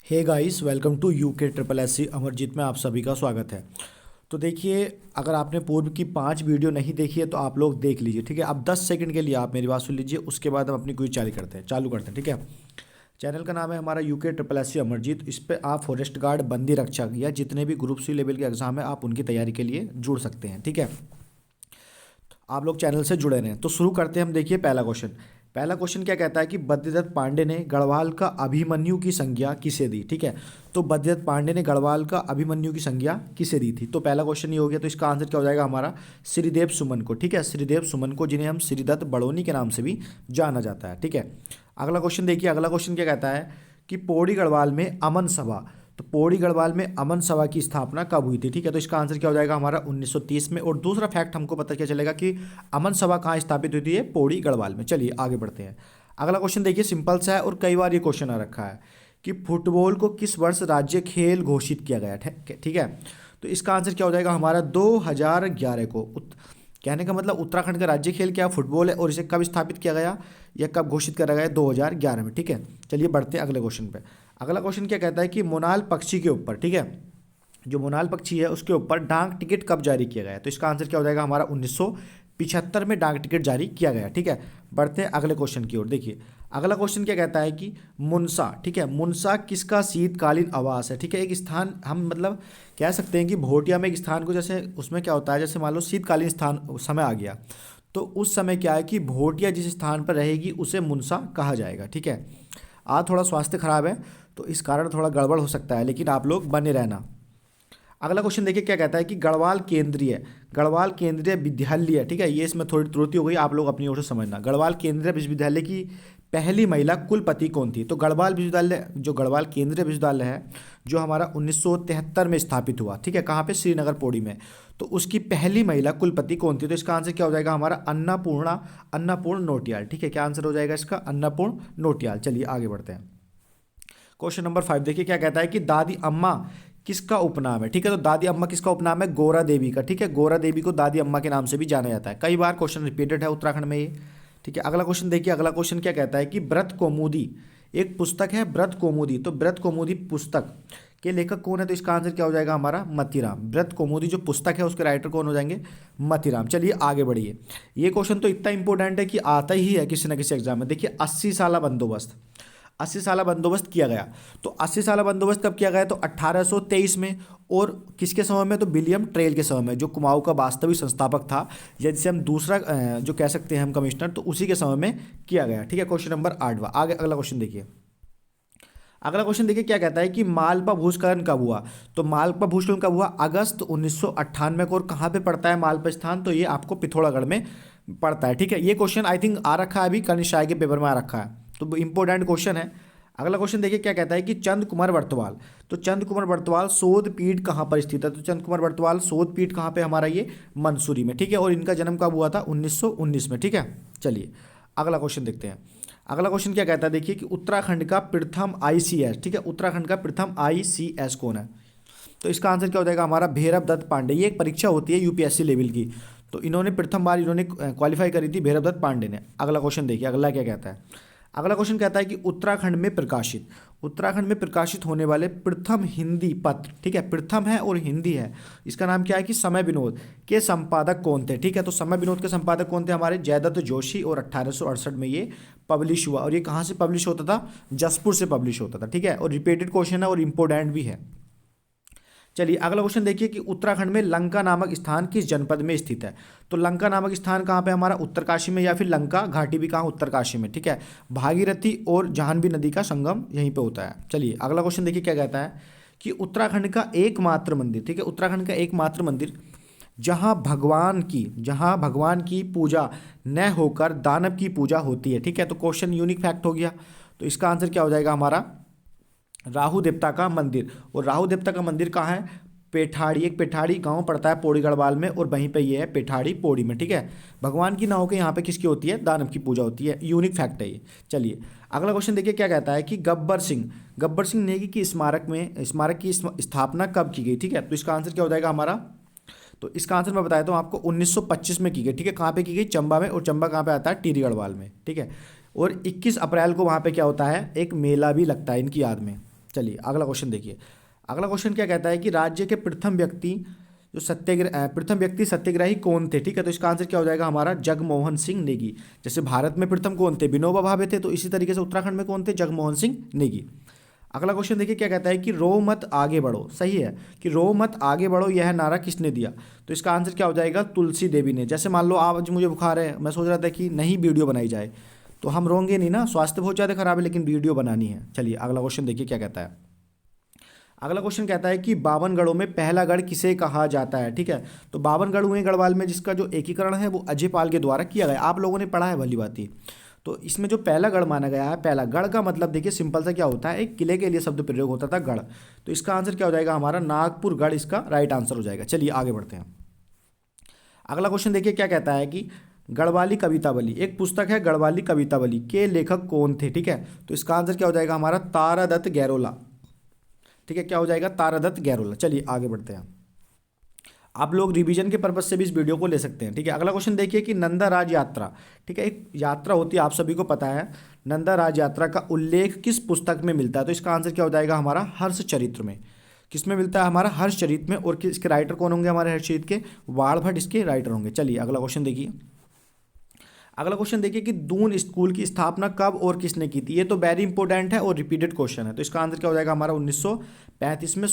Hey guys, welcome to UK triple S C Amarjeet में आप सभी का स्वागत है। तो देखिए, अगर आपने पूर्व की 5 वीडियो नहीं देखी है तो आप लोग देख लीजिए, ठीक है। अब 10 सेकंड के लिए आप मेरी बात सुन लीजिए, उसके बाद हम अपनी क्विज चालू करते हैं, ठीक है। चैनल का नाम है हमारा UK triple S C Amarjeet. इस पर आप फॉरेस्ट गार्ड, बंदी रक्षक या जितने भी ग्रुप सी लेवल के एग्जाम है आप उनकी तैयारी के लिए जुड़ सकते हैं, ठीक है। आप लोग चैनल से जुड़े रहें। तो शुरू करते हैं हम। देखिए, पहला क्वेश्चन क्या कहता है कि बद्रीदत्त पांडे ने गढ़वाल का अभिमन्यु की संज्ञा किसे दी, ठीक है। तो बद्रीदत्त पांडे ने गढ़वाल का अभिमन्यु की संज्ञा किसे दी थी, तो पहला क्वेश्चन ये हो गया। तो इसका आंसर क्या हो जाएगा हमारा, श्रीदेव सुमन को, ठीक है। श्रीदेव सुमन को, जिन्हें हम श्रीदत्त बड़ोनी के नाम से भी जाना जाता है, ठीक है। अगला क्वेश्चन देखिए, अगला क्वेश्चन क्या कहता है कि पौड़ी गढ़वाल में अमन सभा, तो पौड़ी गढ़वाल में अमन सभा की स्थापना कब हुई थी, ठीक है। तो इसका आंसर क्या हो जाएगा हमारा 1930 में। और दूसरा फैक्ट हमको पता क्या चलेगा कि अमन सभा कहाँ स्थापित हुई थी, ये पौड़ी गढ़वाल में। चलिए आगे बढ़ते हैं। अगला क्वेश्चन देखिए, सिंपल सा है और कई बार ये क्वेश्चन आ रखा है कि फुटबॉल को किस वर्ष राज्य खेल घोषित किया गया, ठीक है। तो इसका आंसर क्या हो जाएगा हमारा 2011 को। कहने का मतलब उत्तराखंड का राज्य खेल क्या फुटबॉल है, और इसे कब स्थापित किया गया या कब घोषित करा गया, 2011 में, ठीक है। चलिए बढ़ते हैं अगले क्वेश्चन पे। अगला क्वेश्चन क्या कहता है कि मोनाल पक्षी के ऊपर, ठीक है, जो मोनाल पक्षी है उसके ऊपर डाक टिकट कब जारी किया गया है, तो इसका आंसर क्या हो जाएगा हमारा 1975 में डाक टिकट जारी किया गया, ठीक है। बढ़ते हैं अगले क्वेश्चन की ओर। देखिए, अगला क्वेश्चन क्या कहता है कि मुनसा, ठीक है, मुनसा किसका शीतकालीन आवास है, ठीक है। एक स्थान हम मतलब कह सकते हैं कि भोटिया में एक स्थान को, जैसे उसमें क्या होता है, जैसे मान लो शीतकालीन स्थान समय आ गया तो उस समय क्या है कि भोटिया जिस स्थान पर रहेगी उसे मुनसा कहा जाएगा, ठीक है। आज थोड़ा स्वास्थ्य खराब है तो इस कारण थोड़ा गड़बड़ हो सकता है, लेकिन आप लोग बने रहना। अगला क्वेश्चन देखिए क्या कहता है कि गढ़वाल केंद्रीय विद्यालय, ठीक है, ये इसमें थोड़ी त्रुटि हो गई, आप लोग अपनी ओर से समझना। गढ़वाल केंद्रीय विश्वविद्यालय की पहली महिला कुलपति कौन थी, तो गढ़वाल केंद्रीय विश्वविद्यालय है जो हमारा 1973 में स्थापित हुआ, ठीक है। कहाँ पे, श्रीनगर पौड़ी में। तो उसकी पहली महिला कुलपति कौन थी, तो इसका आंसर क्या हो जाएगा हमारा अन्नापूर्ण नोटियाल, ठीक है। क्या आंसर हो जाएगा इसका, अन्नापूर्ण नोटियाल। चलिए आगे बढ़ते हैं। क्वेश्चन नंबर 5 देखिए क्या कहता है कि दादी अम्मा किसका उपनाम है, ठीक है। तो दादी अम्मा किसका उपनाम है, गौरा देवी का, ठीक है। गौरा देवी को दादी अम्मा के नाम से भी जाना जाता है। कई बार क्वेश्चन रिपीटेड है उत्तराखंड में ये, ठीक है। अगला क्वेश्चन देखिए, अगला क्वेश्चन क्या कहता है कि व्रत कौमुदी एक पुस्तक है, व्रत कौमुदी, तो व्रत कौमुदी पुस्तक के लेखक कौन है, तो इसका आंसर क्या हो जाएगा हमारा मतीराम। व्रत कौमुदी जो पुस्तक है उसके राइटर कौन हो जाएंगे, मतीराम। चलिए आगे बढ़िए। ये क्वेश्चन तो इतना इंपॉर्टेंट है कि आता ही है किसी ना किसी एग्जाम में। देखिए, 80 साला बंदोबस्त किया गया। तो 80 साला बंदोबस्त कब किया गया, तो 1823 में। और किसके समय में, तो विलियम ट्रेल के समय में, जो कुमाऊं का वास्तविक संस्थापक था, या जिसे हम दूसरा जो कह सकते हैं हम कमिश्नर, तो उसी के समय में किया गया, ठीक है। क्वेश्चन नंबर 8वां। आगे अगला क्वेश्चन देखिए। अगला क्वेश्चन देखिए क्या कहता है कि मालवा भूस्खलन कब हुआ, तो मालवा भूस्खलन कब हुआ, अगस्त 1998 को। और कहाँ पे पड़ता है मालवा स्थान, तो ये आपको पिथौरागढ़ में पड़ता है, ठीक है। ये क्वेश्चन आई थिंक आ रखा है, अभी कनिष्ठ के पेपर में आ रखा है, तो इंपॉर्टेंट क्वेश्चन है। अगला क्वेश्चन देखिए क्या कहता है कि चंद कुमार बर्तवाल, तो चंद कुमार बर्तवाल शोध पीठ कहाँ पर स्थित है, तो चंद कुमार बर्तवाल शोध पीठ कहाँ पे हमारा, ये मंसूरी में, ठीक है। और इनका जन्म कब हुआ था, 1919 में, ठीक है। चलिए अगला क्वेश्चन देखते हैं। अगला क्वेश्चन क्या कहता है, देखिए कि उत्तराखंड का प्रथम आईसीएस, ठीक है, उत्तराखंड का प्रथम आईसीएस कौन है, तो इसका आंसर क्या हो जाएगा हमारा भैरव दत्त पांडे। ये एक परीक्षा होती है यूपीएससी लेवल की, तो इन्होंने प्रथम बार इन्होंने क्वालिफाई करी थी, भैरव दत्त पांडे ने। अगला क्वेश्चन देखिए, अगला क्या कहता है। अगला क्वेश्चन कहता है कि उत्तराखंड में प्रकाशित होने वाले प्रथम हिंदी पत्र, ठीक है, प्रथम है और हिंदी है, इसका नाम क्या है कि समय विनोद के संपादक कौन थे, ठीक है। तो समय विनोद के संपादक कौन थे हमारे, जयदत्त जोशी, और 1868 में ये पब्लिश हुआ। और ये कहाँ से पब्लिश होता था, जसपुर से पब्लिश होता था, ठीक है। और रिपीटेड क्वेश्चन है और इंपॉर्टेंट भी है। चलिए अगला क्वेश्चन देखिए कि उत्तराखंड में लंका नामक स्थान किस जनपद में स्थित है, तो लंका नामक स्थान कहाँ पे हमारा, उत्तरकाशी में, या फिर लंका घाटी भी कहाँ, उत्तरकाशी में, ठीक है। भागीरथी और जाह्नवी नदी का संगम यहीं पे होता है। चलिए अगला क्वेश्चन देखिए क्या कहता है कि उत्तराखंड का एकमात्र मंदिर, ठीक है, उत्तराखंड का एकमात्र मंदिर जहाँ भगवान की पूजा न होकर दानव की पूजा होती है, ठीक है। तो क्वेश्चन यूनिक फैक्ट हो गया, तो इसका आंसर क्या हो जाएगा हमारा राहु देवता का मंदिर। और राहु देवता का मंदिर कहाँ है, पेठाड़ी, एक पेठाड़ी गांव पड़ता है पौड़ी गढ़वाल में, और वहीं पे ये है पेठाड़ी पौड़ी में, ठीक है। भगवान की ना होकर यहाँ पे किसकी होती है, दानव की पूजा होती है। यूनिक फैक्ट है ये। चलिए अगला क्वेश्चन देखिए क्या कहता है कि गब्बर सिंह नेगी की स्मारक की स्थापना कब की गई, ठीक है। तो इसका आंसर क्या हो जाएगा हमारा, तो इसका आंसर मैं बताया हूँ आपको, 1925 में की गई, ठीक है। कहाँ पे की गई, चंबा में, और चंबा कहाँ पे आता है, टिहरी गढ़वाल में, ठीक है। और 21 अप्रैल को वहाँ पे क्या होता है, एक मेला भी लगता है इनकी याद में। चलिए अगला क्वेश्चन देखिए। अगला क्वेश्चन क्या कहता है कि राज्य के प्रथम व्यक्ति सत्याग्रही कौन थे, ठीक है। तो इसका आंसर क्या हो जाएगा हमारा, जगमोहन सिंह नेगी। जैसे भारत में प्रथम कौन थे, विनोबा भावे थे, तो इसी तरीके से उत्तराखंड में कौन थे, जगमोहन सिंह नेगी। अगला क्वेश्चन देखिए क्या कहता है कि रो मत आगे बढ़ो, सही है कि रो मत आगे बढ़ो यह नारा किसने दिया। तो इसका आंसर क्या हो जाएगा, तुलसी देवी ने। जैसे मान लो आज मुझे बुखार है, मैं सोच रहा था कि नहीं वीडियो बनाई जाए, तो हम रोंगे नहीं ना, स्वास्थ्य बहुत ज़्यादा खराब है, लेकिन वीडियो बनानी है। चलिए अगला क्वेश्चन देखिए क्या कहता है। अगला क्वेश्चन कहता है कि 52 गढ़ों में पहला गढ़ किसे कहा जाता है, ठीक है। तो 52 गढ़ हुए गढ़वाल में, जिसका जो एकीकरण है वो अजय पाल के द्वारा किया गया। आप लोगों ने पढ़ा है भली बात ही। तो इसमें जो पहला गढ़ माना गया है, पहला गढ़ का मतलब देखिए सिंपल सा क्या होता है, एक किले के लिए शब्द प्रयोग होता था गढ़। तो इसका आंसर क्या हो जाएगा हमारा, नागपुर गढ़ इसका राइट आंसर हो जाएगा। चलिए आगे बढ़ते हैं। अगला क्वेश्चन देखिए क्या कहता है कि गढ़वाली कवितावली, एक पुस्तक है गढ़वाली कवितावली के लेखक कौन थे, ठीक है। तो इसका आंसर क्या हो जाएगा हमारा, तारादत्त गैरोला, ठीक है। क्या हो जाएगा, तारादत्त गैरोला। चलिए आगे बढ़ते हैं। आप लोग रिवीजन के पर्पज से भी इस वीडियो को ले सकते हैं, ठीक है। अगला क्वेश्चन देखिए कि नंदा राज यात्रा, ठीक है, एक यात्रा होती है, आप सभी को पता है। नंदा राज यात्रा का उल्लेख किस पुस्तक में मिलता है। तो इसका आंसर क्या हो जाएगा हमारा, हर्षचरित्र में। किस में मिलता है हमारा, हर्षचरित्र में। और इसके राइटर कौन होंगे हमारे हर्षचरित्र के, वाण भट्ट इसके राइटर होंगे। चलिए अगला क्वेश्चन देखिए। अगला क्वेश्चन देखिए कि दून स्कूल की स्थापना कब और किसने की थी। ये तो वेरी इंपॉर्टेंट है और रिपीटेड क्वेश्चन है। तो इसका आंसर क्या हो जाएगा हमारा, 1935 में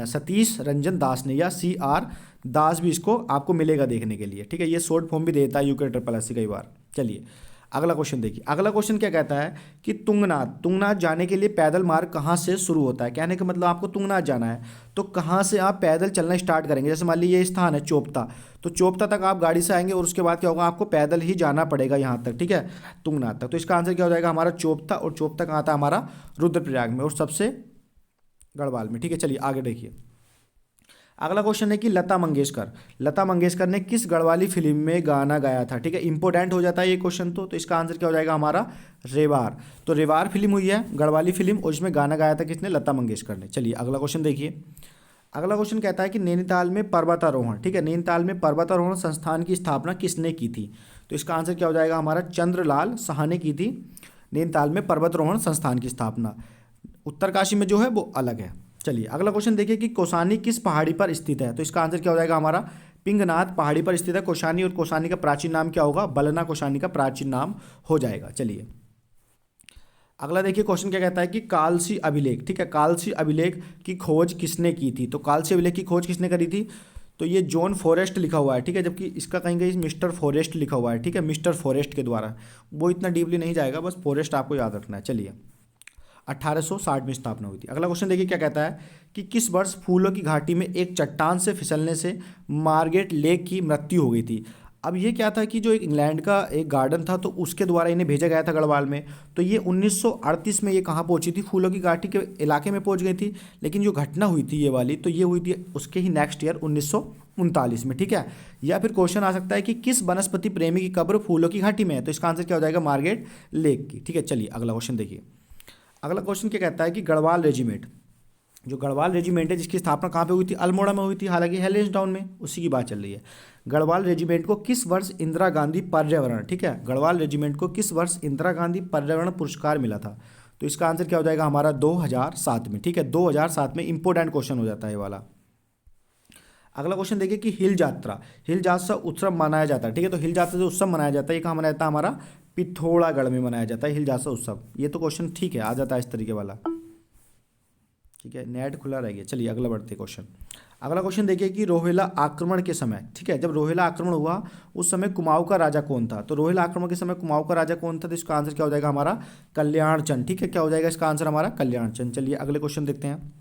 सतीश रंजन दास ने, या CR दास भी इसको आपको मिलेगा देखने के लिए, ठीक है। ये शॉर्ट फॉर्म भी देता है UKSSC कई बार। चलिए अगला क्वेश्चन देखिए। अगला क्वेश्चन क्या कहता है कि तुंगनाथ जाने के लिए पैदल मार्ग कहाँ से शुरू होता है। कहने का मतलब आपको तुंगनाथ जाना है तो कहाँ से आप पैदल चलना स्टार्ट करेंगे। जैसे मान लीजिए ये स्थान है चोपता, तो चोपता तक आप गाड़ी से आएंगे और उसके बाद क्या होगा, आपको पैदल ही जाना पड़ेगा यहाँ तक, ठीक है, तुंगनाथ तक। तो इसका आंसर क्या हो जाएगा हमारा, चोपता। और चोपता कहाँ था हमारा, रुद्रप्रयाग में, और सबसे गढ़वाल में, ठीक है। चलिए आगे देखिए। अगला क्वेश्चन है कि लता मंगेशकर ने किस गढ़वाली फिल्म में गाना गाया था, ठीक है। इंपॉर्टेंट हो जाता है ये क्वेश्चन तो इसका आंसर क्या हो जाएगा हमारा, रेवार। तो रेवार फिल्म हुई है गढ़वाली फिल्म, और इसमें गाना गाया था किसने, लता मंगेशकर ने। चलिए अगला क्वेश्चन देखिए। अगला क्वेश्चन कहता है कि नैनीताल में पर्वतारोहण, ठीक है, नैनीताल में पर्वतारोहण संस्थान की स्थापना किसने की थी। तो इसका आंसर क्या हो जाएगा हमारा, चंद्रलाल साहा ने की थी नैनीताल में पर्वतारोहण संस्थान की स्थापना। उत्तरकाशी में जो है वो अलग है। चलिए अगला क्वेश्चन देखिए कि कौसानी किस पहाड़ी पर स्थित है। तो इसका आंसर क्या हो जाएगा हमारा, पिंगनाथ पहाड़ी पर स्थित है कौसानी। और कौसानी का प्राचीन नाम क्या होगा, बलना कौसानी का प्राचीन नाम हो जाएगा। चलिए अगला देखिए क्वेश्चन क्या कहता है कि कालसी अभिलेख, ठीक है, कालसी अभिलेख की खोज किसने की थी। तो कालसी अभिलेख की खोज किसने करी थी, तो ये जॉन फॉरेस्ट लिखा हुआ है, ठीक है, जबकि इसका कहीं कहीं मिस्टर फॉरेस्ट लिखा हुआ है, ठीक है, मिस्टर फॉरेस्ट के द्वारा। वो इतना डीपली नहीं जाएगा, बस फॉरेस्ट आपको याद रखना है। चलिए 1860 में स्थापना हुई थी। अगला क्वेश्चन देखिए क्या कहता है कि किस वर्ष फूलों की घाटी में एक चट्टान से फिसलने से मार्गरेट लेक की मृत्यु हो गई थी। अब ये क्या था कि जो एक इंग्लैंड का एक गार्डन था, तो उसके द्वारा इन्हें भेजा गया था गढ़वाल में। तो ये 1938 में ये कहाँ पहुंची थी, फूलों की घाटी के इलाके में पहुंच गई थी। लेकिन जो घटना हुई थी ये वाली, तो ये हुई थी उसके ही नेक्स्ट ईयर 1939 में, ठीक है। या फिर क्वेश्चन आ सकता है कि किस वनस्पति प्रेमी की कब्र फूलों की घाटी में है। तो इसका आंसर क्या हो जाएगा, मार्गरेट लेक की, ठीक है। चलिए अगला क्वेश्चन देखिए। अगला क्वेश्चन क्या कहता है कि गढ़वाल रेजिमेंट, जो गढ़वाल रेजिमेंट है जिसकी स्थापना कहाँ पे हुई थी, अल्मोड़ा में हुई थी, हालांकि हेलेंसडाउन में, उसी की बात चल रही है। गढ़वाल रेजिमेंट को किस वर्ष इंदिरा गांधी पर्यावरण, ठीक है, गढ़वाल रेजिमेंट को किस वर्ष इंदिरा गांधी पर्यावरण पुरस्कार मिला था। तो इसका आंसर क्या हो जाएगा हमारा, 2007 में, ठीक है, 2007 में। इंपॉर्टेंट क्वेश्चन हो जाता है ये वाला। अगला क्वेश्चन देखिए कि हिल जात्रा उत्सव मनाया जाता है, ठीक है। तो हिल जात्रा जो उत्सव मनाया जाता है ये कहाँ मनाया जाता है हमारा, पिथौरागढ़ में मनाया जाता है हिल जात्रा उत्सव। ये तो क्वेश्चन ठीक है, आ जाता है इस तरीके वाला, ठीक है, नेट खुला रह गया। चलिए अगला बढ़ते क्वेश्चन। अगला क्वेश्चन देखिए कि रोहिला आक्रमण के समय, ठीक है, जब रोहिला आक्रमण हुआ उस समय कुमाऊं का राजा कौन था। तो रोहिला आक्रमण के समय कुमाऊं का राजा कौन था। तो इसका आंसर क्या हो जाएगा हमारा, कल्याणचंद, ठीक है। क्या हो जाएगा इसका आंसर हमारा, कल्याणचंद। चलिए अगले क्वेश्चन देखते हैं।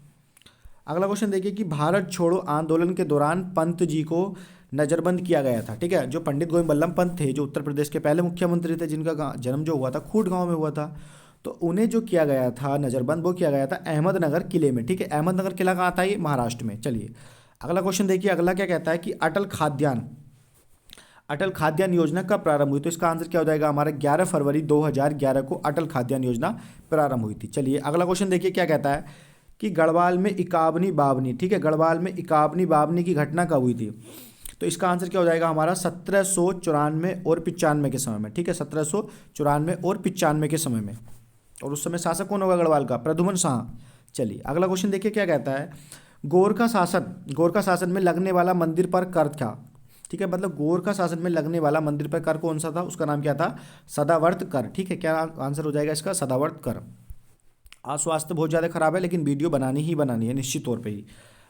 अगला क्वेश्चन देखिए कि भारत छोड़ो आंदोलन के दौरान पंत जी को नज़रबंद किया गया था, ठीक है। जो पंडित गोविंद बल्लभ पंत थे, जो उत्तर प्रदेश के पहले मुख्यमंत्री थे, जिनका जन्म जो हुआ था खूट गांव में हुआ था, तो उन्हें जो किया गया था नज़रबंद, वो किया गया था अहमदनगर किले में, ठीक है। अहमदनगर किला कहाँ आता है, ये महाराष्ट्र में। चलिए अगला क्वेश्चन देखिए। अगला क्या कहता है कि अटल खाद्यान्न योजना कब प्रारंभ हुई। तो इसका आंसर क्या हो जाएगा हमारा, 11 फरवरी 2011 को अटल खाद्यान्न योजना प्रारंभ हुई थी। चलिए अगला क्वेश्चन देखिए क्या कहता है कि गढ़वाल में इकाबनी बावनी, ठीक है, गढ़वाल में इकाबनी बावनी की घटना कब हुई थी। तो इसका आंसर क्या हो जाएगा हमारा, 1794 और 95 के समय में, ठीक है, 1794 और 95 के समय में। और उस समय शासक कौन होगा गढ़वाल का, प्रद्युमन शाह। चलिए अगला क्वेश्चन देखिए क्या कहता है, गोरखा शासन में लगने वाला मंदिर पर कर था। ठीक है, मतलब गोरखा शासन में लगने वाला मंदिर पर कर कौन सा था, उसका नाम क्या था, सदावर्त कर। ठीक है, क्या आंसर हो जाएगा इसका, सदावर्त कर। आज स्वास्थ्य बहुत ज़्यादा खराब है लेकिन वीडियो बनानी ही बनानी है निश्चित तौर पे ही।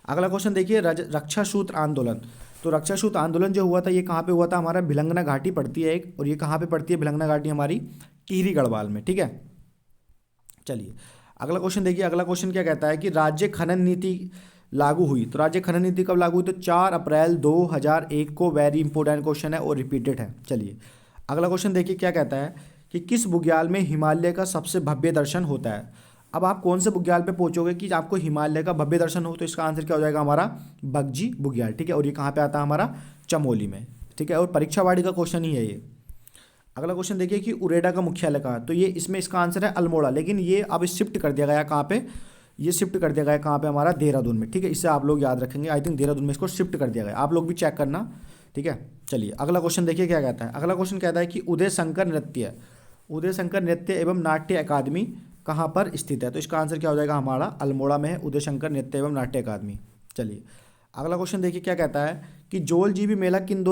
अगला क्वेश्चन देखिए, रक्षा सूत्र आंदोलन। तो रक्षा सूत्र आंदोलन जो हुआ था ये कहाँ पे हुआ था, हमारा भिलंगना घाटी पड़ती है एक, और ये कहाँ पे पड़ती है भिलंगना घाटी, हमारी टिहरी गढ़वाल में। ठीक है, चलिए अगला क्वेश्चन देखिए, अगला क्वेश्चन क्या कहता है कि राज्य खनन नीति लागू हुई। तो राज्य खनन नीति कब लागू हुई, तो 4 अप्रैल 2001 को। वेरी इंपॉर्टेंट क्वेश्चन है और रिपीटेड है। चलिए अगला क्वेश्चन देखिए क्या कहता है कि किस बुग्याल में हिमालय का सबसे भव्य दर्शन होता है। अब आप कौन से बुग्याल पे पहुंचोगे कि आपको हिमालय का भव्य दर्शन हो, तो इसका आंसर क्या हो जाएगा हमारा, बगजी बुग्याल। ठीक है, और ये कहाँ पे आता है हमारा, चमोली में। ठीक है, और परीक्षावाड़ी का क्वेश्चन ही है ये। अगला क्वेश्चन देखिए कि उरेडा का मुख्यालय कहाँ, तो ये इसमें इसका आंसर है अल्मोड़ा, लेकिन ये अब शिफ्ट कर दिया गया कहाँ पे, ये शिफ्ट कर दिया गया कहाँ पे, हमारा देहरादून में। ठीक है, इससे आप लोग याद रखेंगे, आई थिंक देहरादून में इसको शिफ्ट कर दिया गया, आप लोग भी चेक करना। ठीक है, चलिए अगला क्वेश्चन देखिए क्या कहता है, अगला क्वेश्चन कहता है कि उदय शंकर नृत्य एवं नाट्य अकादमी कहाँ पर स्थित है। तो इसका आंसर क्या हो जाएगा हमारा, अल्मोड़ा में है उदय शंकर नृत्य एवं नाट्य अकादमी। चलिए अगला क्वेश्चन देखिए क्या कहता है कि जोल जीबी मेला किन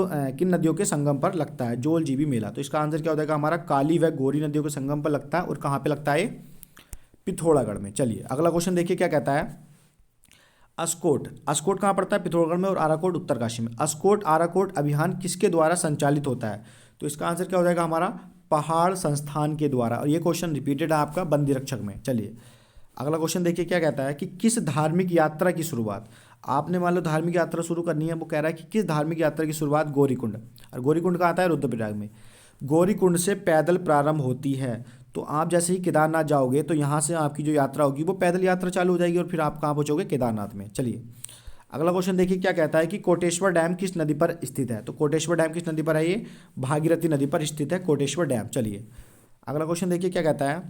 नदियों के संगम पर लगता है, जोल जीबी मेला। तो इसका आंसर क्या हो जाएगा हमारा, काली व गोरी नदियों के संगम पर लगता है, और कहाँ पे लगता है, पिथौरागढ़ में। चलिए अगला क्वेश्चन देखिए क्या कहता है, अस्कोट कहाँ पड़ता है, पिथौरागढ़ में, और आराकोट उत्तरकाशी में। अस्कोट आराकोट अभियान किसके द्वारा संचालित होता है, तो इसका आंसर क्या हो जाएगा हमारा, पहाड़ संस्थान के द्वारा, और ये क्वेश्चन रिपीटेड है आपका बंदी रक्षक में। चलिए अगला क्वेश्चन देखिए क्या कहता है कि किस धार्मिक यात्रा की शुरुआत, आपने मान लो धार्मिक यात्रा शुरू करनी है, वो कह रहा है कि किस धार्मिक यात्रा की शुरुआत, गौरीकुंड। और गौरीकुंड कहाँ आता है, रुद्रप्रयाग में। गौरीकुंड से पैदल प्रारंभ होती है, तो आप जैसे ही केदारनाथ जाओगे तो यहाँ से आपकी जो यात्रा होगी वो पैदल यात्रा चालू हो जाएगी, और फिर आप कहाँ पहुँचोगे, केदारनाथ में। चलिए अगला क्वेश्चन देखिए क्या कहता है कि कोटेश्वर डैम किस नदी पर स्थित है। तो कोटेश्वर डैम किस नदी पर है, ये भागीरथी नदी पर स्थित है कोटेश्वर डैम। चलिए अगला क्वेश्चन देखिए क्या कहता है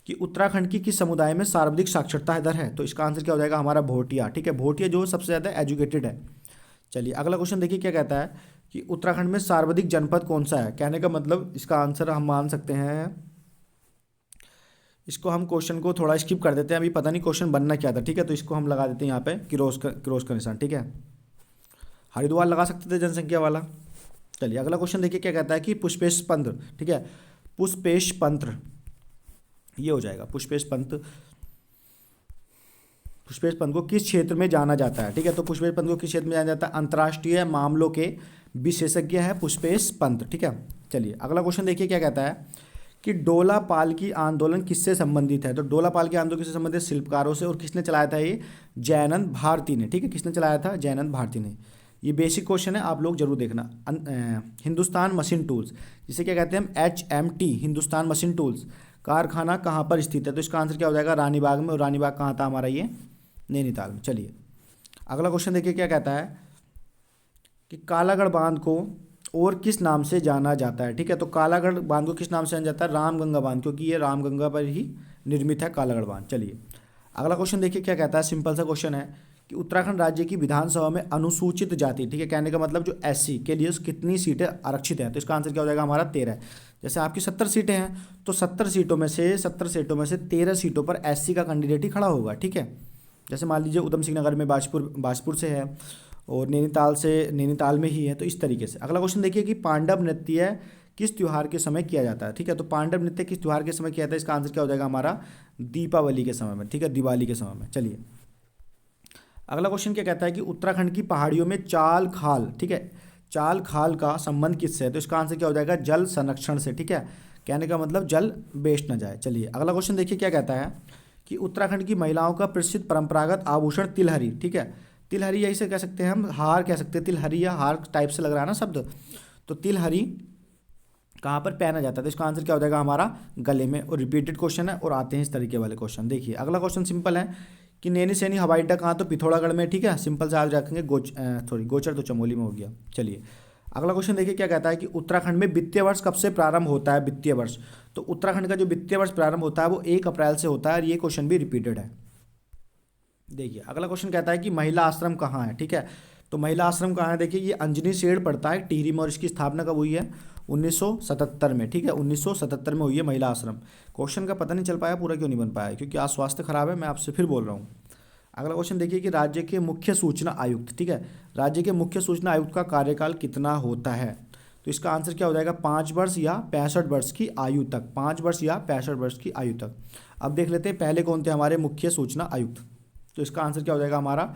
कि उत्तराखंड की किस समुदाय में सर्वाधिक साक्षरता दर है। तो इसका आंसर क्या हो जाएगा हमारा, भोटिया। ठीक है, भोटिया जो सबसे ज़्यादा एजुकेटेड है। चलिए अगला क्वेश्चन देखिए क्या कहता है कि उत्तराखंड में सर्वाधिक जनपद कौन सा है। कहने का मतलब इसका आंसर हम मान सकते हैं, इसको हम क्वेश्चन को थोड़ा स्किप कर देते हैं, अभी पता नहीं क्वेश्चन बनना क्या था। ठीक है, तो इसको हम लगा देते हैं यहाँ पे क्रॉस का निशान। ठीक है, हरिद्वार लगा सकते थे जनसंख्या वाला। चलिए अगला क्वेश्चन देखिए क्या कहता है कि पुष्पेश पंत। ठीक है, पुष्पेश पंत ये हो जाएगा, पुष्पेश पंत को किस क्षेत्र में जाना जाता है। ठीक है, तो पुष्पेश पंत को किस क्षेत्र में जाना जाता है, अंतर्राष्ट्रीय मामलों के विशेषज्ञ है पुष्पेश पंत। ठीक है, चलिए अगला क्वेश्चन देखिए क्या कहता है कि डोला पालकी आंदोलन किससे संबंधित है। तो डोला पालकी आंदोलन किससे संबंधित, शिल्पकारों से, और किसने चलाया था ये, जयानंद भारती ने। ठीक है, किसने चलाया था, जयानंद भारती ने। ये बेसिक क्वेश्चन है, आप लोग जरूर देखना। हिंदुस्तान मशीन टूल्स, जिसे क्या कहते हैं हम, HMT, हिंदुस्तान मशीन टूल्स कारखाना कहाँ पर स्थित है। तो इसका आंसर क्या हो जाएगा, रानीबाग में, और रानीबाग कहाँ था हमारा, ये नैनीताल में। चलिए अगला क्वेश्चन देखिए क्या कहता है कि कालागढ़ बांध को और किस नाम से जाना जाता है। ठीक है, तो कालागढ़ बांध को किस नाम से जाना जाता है, रामगंगा बांध, क्योंकि ये रामगंगा पर ही निर्मित है कालागढ़ बांध। चलिए अगला क्वेश्चन देखिए क्या कहता है, सिंपल सा क्वेश्चन है कि उत्तराखंड राज्य की विधानसभा में अनुसूचित जाति, ठीक है, कहने का मतलब जो SC के लिए कितनी सीटें आरक्षित हैं। तो इसका आंसर क्या हो जाएगा हमारा, 13। जैसे आपकी 70 सीटें हैं तो 70 सीटों में से 13 सीटों पर SC का कैंडिडेट ही खड़ा होगा। ठीक है, जैसे मान लीजिए उधम सिंह नगर में बाजपुर से है, और नैनीताल में ही है, तो इस तरीके से। अगला क्वेश्चन देखिए कि पांडव नृत्य किस त्यौहार के समय किया जाता है। ठीक है, तो पांडव नृत्य किस त्यौहार के समय किया जाता है, इसका आंसर क्या हो जाएगा हमारा, दीपावली के समय में। ठीक है, दिवाली के समय में। चलिए अगला क्वेश्चन क्या कहता है कि उत्तराखंड की पहाड़ियों में चाल खाल, ठीक है, चाल खाल का संबंध किससे है। तो इसका आंसर क्या हो जाएगा, जल संरक्षण से। ठीक है, कहने का मतलब जल वेस्ट न जाए। चलिए अगला क्वेश्चन देखिए क्या कहता है कि उत्तराखंड की महिलाओं का प्रसिद्ध परंपरागत आभूषण तिलहरी। ठीक है, तिलहरी यही से कह सकते हैं हम, हार कह सकते हैं, तिलहरी या हार टाइप से लग रहा है ना शब्द। तो तिलहरी कहाँ पर पहना जाता है, तो इसका आंसर क्या हो जाएगा हमारा, गले में। और रिपीटेड क्वेश्चन है, और आते हैं इस तरीके वाले क्वेश्चन। देखिए अगला क्वेश्चन सिंपल है कि नैनी सैनी हवाई अड्डा कहाँ, तो पिथौरागढ़ में। ठीक है, सिंपल से आप रखेंगे, गोचर तो चमोली में हो गया। चलिए अगला क्वेश्चन देखिए क्या कहता है कि उत्तराखंड में वित्तीय वर्ष कब से प्रारंभ होता है, वित्तीय वर्ष। तो उत्तराखंड का जो वित्तीय वर्ष प्रारंभ होता है वो 1 अप्रैल से होता है, और ये क्वेश्चन भी रिपीटेड है। देखिए अगला क्वेश्चन कहता है कि महिला आश्रम कहाँ है। ठीक है, तो महिला आश्रम कहाँ है, देखिए ये अंजनी शेड पड़ता है टिहरी में, और इसकी स्थापना कब हुई है, 1977 में, ठीक है, 1977 में हुई है महिला आश्रम। क्वेश्चन का पता नहीं चल पाया पूरा क्यों नहीं बन पाया, क्योंकि आज स्वास्थ्य खराब है, मैं आपसे फिर बोल रहा हूँ। अगला क्वेश्चन देखिए कि राज्य के मुख्य सूचना आयुक्त, ठीक है, राज्य के मुख्य सूचना आयुक्त का कार्यकाल कितना होता है, तो इसका आंसर क्या हो जाएगा, 5 वर्ष या 65 वर्ष की आयु तक, 5 वर्ष या 65 वर्ष की आयु तक। अब देख लेते हैं पहले कौन थे हमारे मुख्य सूचना आयुक्त, तो इसका आंसर क्या हो जाएगा हमारा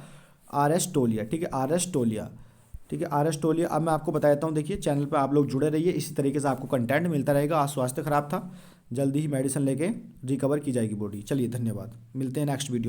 R.S. टोलिया, ठीक है, R.S. टोलिया, ठीक है, R.S. टोलिया। अब मैं आपको बता देता हूँ, देखिए चैनल पर आप लोग जुड़े रहिए, इसी तरीके से आपको कंटेंट मिलता रहेगा। आज स्वास्थ्य खराब था, जल्दी ही मेडिसिन लेके रिकवर की जाएगी बॉडी। चलिए धन्यवाद, मिलते हैं नेक्स्ट वीडियो।